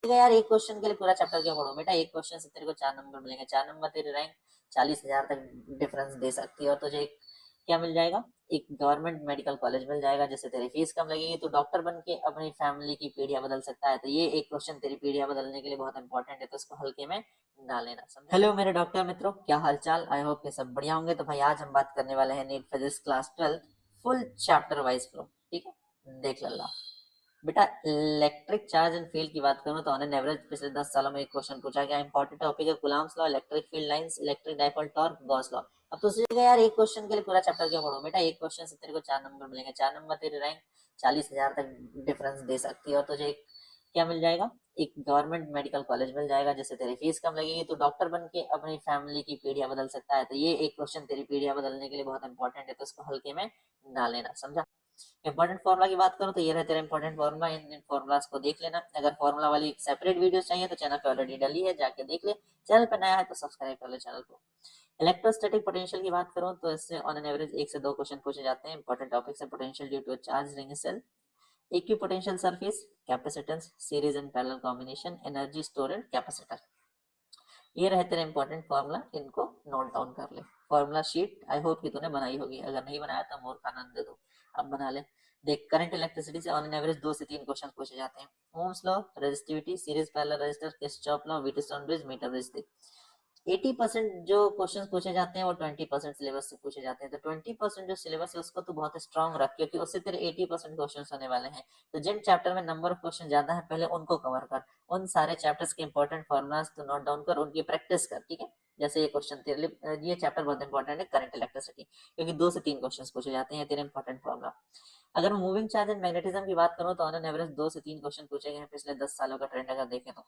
ठीक है यार, एक क्वेश्चन के लिए पूरा चैप्टर क्यों पढ़ो बेटा। एक क्वेश्चन से तेरे को 4 नंबर मिलेंगे। 4 नंबर तेरी रैंक 40,000 तक डिफरेंस दे सकती है। और तुझे क्या मिल जाएगा, एक गवर्नमेंट मेडिकल कॉलेज मिल जाएगा जिससे तेरी फीस कम लगेगी। तो डॉक्टर बन के अपनी फैमिली की पीढ़ियां बदल सकता है। तो ये एक क्वेश्चन तेरी पीढ़ियां बदलने के लिए बहुत इंपॉर्टेंट है, तो इसको हल्के में ना लेना, समझ। हेलो मेरे डॉक्टर मित्रों, क्या हालचाल। आई होप के सब बढ़िया होंगे। तो भाई आज हम बात करने वाले हैं NEET physics class 12 full chapter wise flow. ठीक है, देख ला बेटा। इलेक्ट्रिक चार्ज एंड फील्ड की बात करूं तो ऑन एन एवरेज पिछले 10 सालों में एक क्वेश्चन पूछा गया। इंपॉर्टेंट टॉपिक है Coulomb's law, electric field lines, electric dipole torque, Gauss law. अब तो सोचेगा यार एक क्वेश्चन के लिए पूरा चैप्टर क्यों पढ़ो बेटा। एक क्वेश्चन से तेरे को 4 नंबर मिलेंगे। 4 नंबर तेरी रैंक 40,000 तक डिफरेंस दे सकती है। और तुझे क्या मिल जाएगा, एक गवर्नमेंट मेडिकल कॉलेज मिल जाएगा जिससे तेरी फीस कम लगेगी। तो डॉक्टर बन के अपनी फैमिली की पीढ़ियां बदल सकता है। तो ये एक क्वेश्चन तेरी पीढ़ियां बदलने के लिए बहुत इंपॉर्टेंट है, तो इसको हल्के में ना लेना, समझा। इंपॉर्टेंट फॉर्मुला की बात करूं तो ये रहे तेरा इंपॉर्टेंट फॉर्मुला। इन फॉर्मुलास को देख लेना। अगर फॉर्मुला वाली सेपरेट वीडियो चाहिए तो चैनल पे ऑलरेडी डली है, जाके देख ले। चैनल पे नया है तो सब्सक्राइब कर ले चैनल को। इलेक्ट्रोस्टैटिक पोटेंशियल की बात करूं तो इससे ऑन एन एवरेज 1 से 2 क्वेश्चन पूछे जाते हैं। इंपॉर्टेंट टॉपिक है potential due to charge ring cell, equipotential surface, capacitance, series and parallel combination, energy storage, capacitor. ये रहे तेरे इंपॉर्टेंट फॉर्मुला, इनको नोट डाउन कर ले। फॉर्मुला शीट आई होप कि तूने बनाई होगी, अगर नहीं बनाया तो मोर का आनंद दे दो, अब बना ले। देख, करंट इलेक्ट्रिसिटी से ऑन एन एवरेज 2 से 3 क्वेश्चन पूछे जाते हैं। Ohm's law, resistivity, series parallel resistor, Kirchhoff law, Wheatstone bridge, meter bridge. देख 80% जो क्वेश्चन पूछे जाते हैं वो 20% सिलेबस से पूछे जाते हैं। तो 20% जो सिलेबस है उसको तो बहुत स्ट्रांग रख, क्योंकि उससे तेरे 80% क्वेश्चन होने वाले हैं। तो जिन चैप्टर में नंबर ऑफ क्वेश्चन ज्यादा है पहले उनको कवर कर। उन सारे चैप्टर्स के इंपॉर्टेंट फॉर्मुलाज तो नोट डाउन कर, उनकी प्रैक्टिस कर। ठीक है, जैसे ये क्वेश्चन तेरे लिए, ये चैप्टर बहुत इंपॉर्टेंट है करंट इलेक्ट्रिसिटी, क्योंकि 2 से 3 क्वेश्चन पूछे जाते हैं तेरे इंपॉर्टेंट फॉर्मुला। अगर मूविंग चार्ज एंड मैग्नेटिज्म की बात करूं तो ऑन एन एवरेज 2 से 3 क्वेश्चन पूछे गए हैं पिछले 10 सालों का ट्रेंड अगर देखें तो।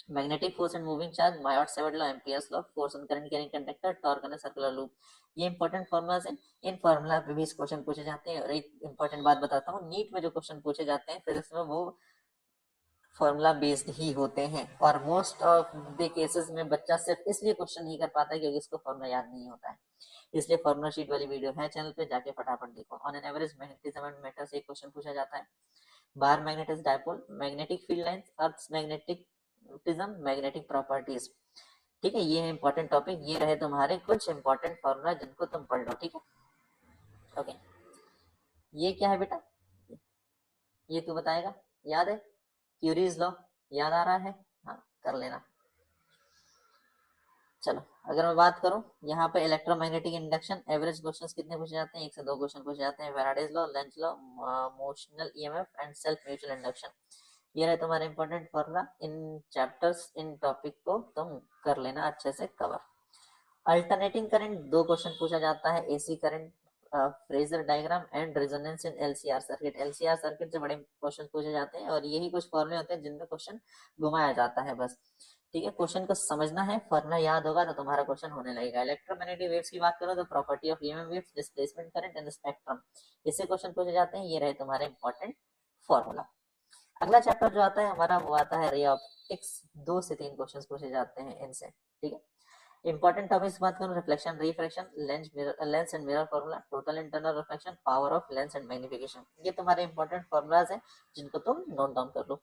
Magnetic force and moving charge, Mayotte-Savart law, Ampere's law, force on current carrying conductor, torque on circular loop. ये इंपॉर्टेंट फॉर्मुलाज हैं। इन फॉर्मूला पे भी क्वेश्चन पूछे जाते हैं। और एक इंपॉर्टेंट बात बताता हूँ, नीट में जो क्वेश्चन पूछे जाते हैं फिजिक्स में वो फॉर्मूला बेस्ड ही होते हैं। और मोस्ट ऑफ द केसेस में बच्चा सिर्फ इसलिए क्वेश्चन नहीं कर पाता है क्योंकि उसको फॉर्मूला याद नहीं होता है। इसलिए फॉर्मूला शीट वाली वीडियो है चैनल पे, जाके फटाफट देखो। On an average magnetism and matter से एक क्वेश्चन पूछा जाता है। Bar magnetic dipole, magnetic field lines, earth magnetism, magnetic properties. ठीक है, ये है इंपॉर्टेंट टॉपिक। ये रहे तुम्हारे कुछ इंपॉर्टेंट फॉर्मूला जिनको तुम पढ़ लो। ठीक है, ओके। ये क्या है बेटा, ये तू बताएगा, याद है? क्यूरीज लॉ याद आ रहा है? हाँ, कर लेना। चलो, अगर मैं बात करूं यहाँ पे इलेक्ट्रोमैग्नेटिक इंडक्शन, एवरेज क्वेश्चंस कितने पूछे जाते हैं? 1 से 2 क्वेश्चन पूछे जाते हैं। Faraday's law, Lenz law, motional EMF and self mutual induction. ये रहे तुम्हारे इंपॉर्टेंट फॉर्मूला। इन चैप्टर्स, इन टॉपिक को तुम कर लेना अच्छे से कवर। अल्टरनेटिंग करंट 2 क्वेश्चन पूछा जाता है। AC current, Fraser diagram and resonance in LCR circuit. LCR circuit से बड़े क्वेश्चन पूछे जाते हैं और यही कुछ फॉर्मूले होते हैं जिनमें क्वेश्चन घुमाया जाता है बस। ठीक है, क्वेश्चन को समझना है, फॉर्मूला याद होगा तो तुम्हारा क्वेश्चन होने लगेगा। इलेक्ट्रोमैग्नेटिक वेव्स की बात करो तो property of EMF waves, displacement current and spectrum, इससे क्वेश्चन पूछे जाते हैं। ये रहे तुम्हारे इंपॉर्टेंट फॉर्मूला। अगला चैप्टर जो आता है हमारा वो आता है रे ऑप्टिक्स। 2 से 3 क्वेश्चन पूछे जाते हैं इनसे। ठीक है, इंपॉर्टेंट टॉपिक्स बात करूं, reflection, refraction, lens and mirror formula, total internal reflection, power of lens and magnification. ये तुम्हारे इंपॉर्टेंट फॉर्मूलाज हैं जिनको तुम नोट डाउन कर लो।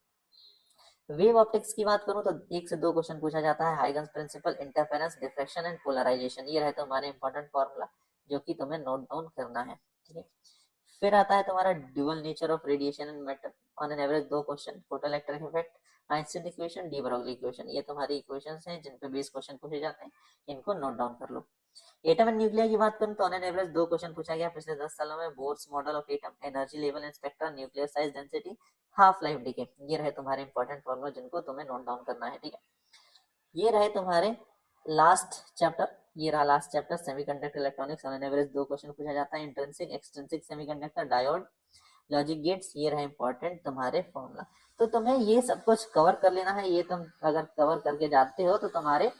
वेव ऑप्टिक्स की बात करूं तो 1 से 2 क्वेश्चन पूछा जाता है। Huygens principle, interference, diffraction and polarisation. ये रहे तुम्हारे इंपॉर्टेंट फॉर्मूला जो कि तुम्हें नोट डाउन करना है। ठीक है, फिर आता है तुम्हारा dual nature of radiation and matter, on an average 2 question. Photo electric effect, Einstein equation, de Broglie equation. ये तुम्हारी इक्वेशंस हैं जिन पे 20 क्वेश्चन पूछे जाते हैं, इनको नोट डाउन कर लो। एटम एंड न्यूक्लियर की बात करूं तो ऑन एन एवरेज 2 क्वेश्चन पूछा गया पिछले 10 सालों में। Bohr's model of atom, energy level and spectra, nuclear size, density, half life decay. ये रहे तुम्हारे इंपॉर्टेंट फॉर्मूला जिनको तुम्हें नोट डाउन करना है। ठीक है, ये रहे तुम्हारे लास्ट चैप्टर। ये रहा last chapter, semiconductor electronics. On an average 2 question पूछा जाता है। Intrinsic, extrinsic semiconductor, diode, logic gates. ये रहे इंपॉर्टेंट तुम्हारे फॉर्मूला। तो तुम्हें ये सब कुछ कवर कर लेना है। ये तुम अगर कवर करके जाते हो तो तुम्हारे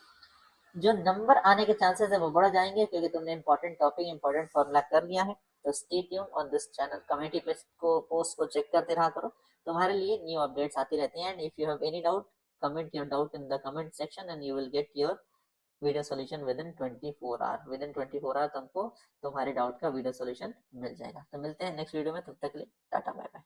जो नंबर आने के चांसेस है वो बढ़ जाएंगे, क्योंकि तुमने इंपॉर्टेंट टॉपिक, इंपॉर्टेंट फॉर्मूला कर लिया है। तो stay tune on this channel, committee page को, पोस्ट को चेक करते रहा करो, तुम्हारे लिए न्यू अपडेट्स आती रहती हैं। And if you have any doubt, comment your doubt in the comment section and you will get your video solution within 24 hour. Within 24 hour तुमको तुम्हारे डाउट का वीडियो सॉल्यूशन मिल जाएगा। तो मिलते हैं नेक्स्ट वीडियो में, तब तक के लिए टाटा बाय बाय।